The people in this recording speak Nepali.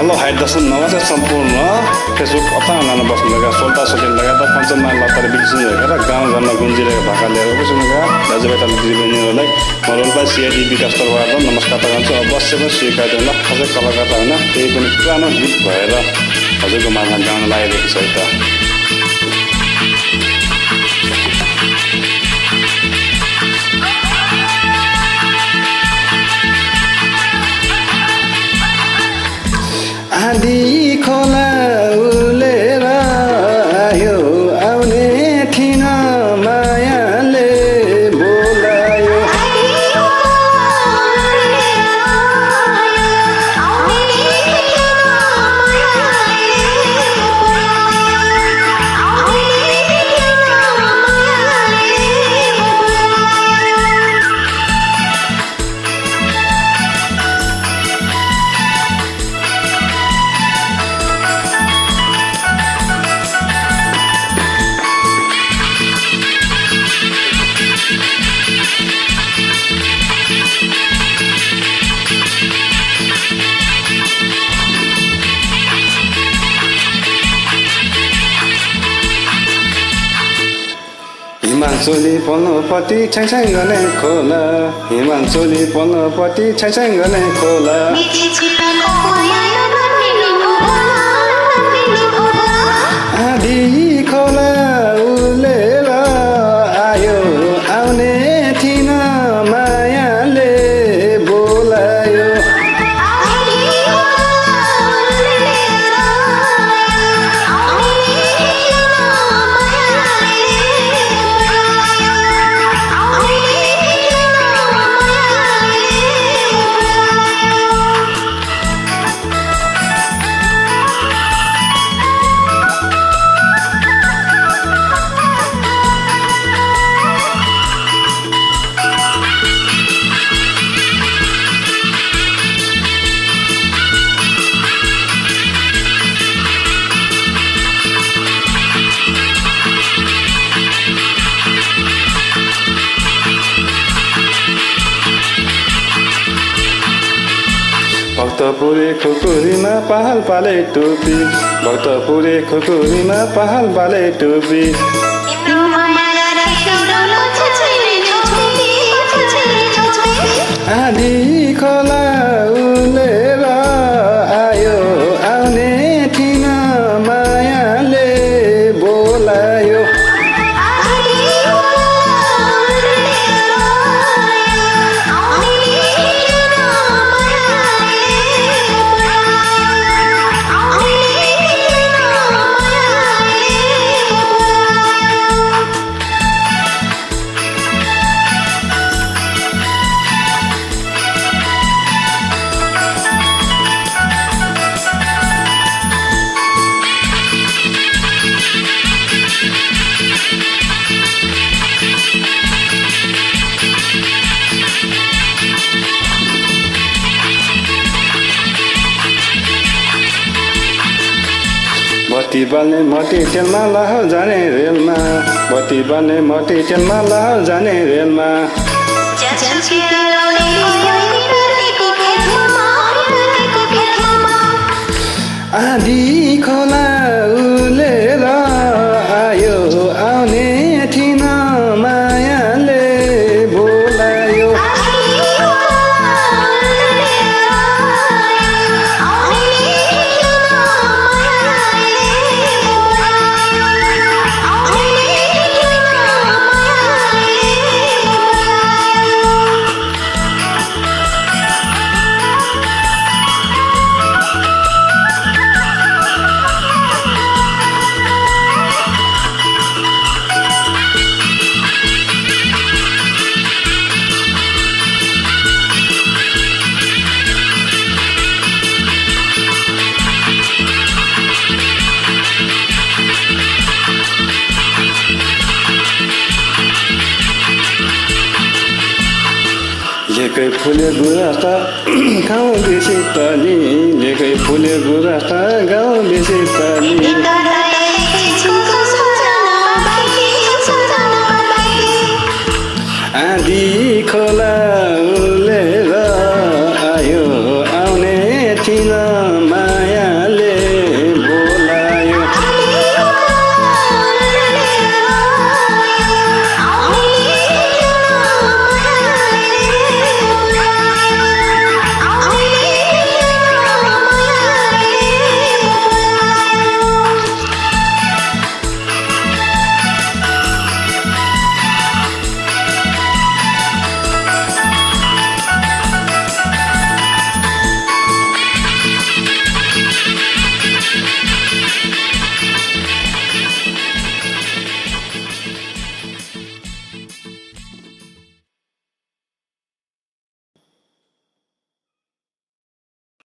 हेलो हाई दर्शन नमस्ते सम्पूर्ण फेसबुक अथवा नाना बस्नुभएका सोल्टा सोल्टी लगायत पञ्चममा लतार बिर्सिनुभएका र गाउँ घरमा गुन्जिरहेको भाका लिएर बस्नुभएका दाजुभाइ दिदीबहिनीहरूलाई म रोल्पा सिआइडी विकास तर्फबाट नमस्कार चाहन्छु। अवश्य पनि स्वीकार गर्नु खासै कलाकार होइन, त्यही पनि पुरानो गीत भएर हजुरको माझमा गाउन लागिरहेको छ त। आधी खोला उलेर आयो आउने थिन मायाले बोलायो। हिमाञ्चोली पल्लोपट्टि छ्याङछ्याङ गर्ने खोला, हिमाञ्चोली पल्लोपट्टि छ्याङछ्याङ गर्ने खोला। आधी खोला उलेर आयो आउने थिन मायाले बोलायो। भक्तपुरे खुकुरीमा पहाल पाले टोपी, भक्तपुरे खुकुरीमा पहाल पाले टोपी। आधी खोला उलेर आयो आउने थिन मायाले बोलायो। बत्ती बाल्ने मटी तेलमा लह जाने रेलमा, बत्ती बाल्ने मटी तेलमा लह जाने रेलमा। आधी खोला उलेर आयो आउने थिन मायाले बोलायो। लेकै फुले गुराँस गाउँ बेसी तली, लेकै फुले गुराँस गाउँ बेसी तली।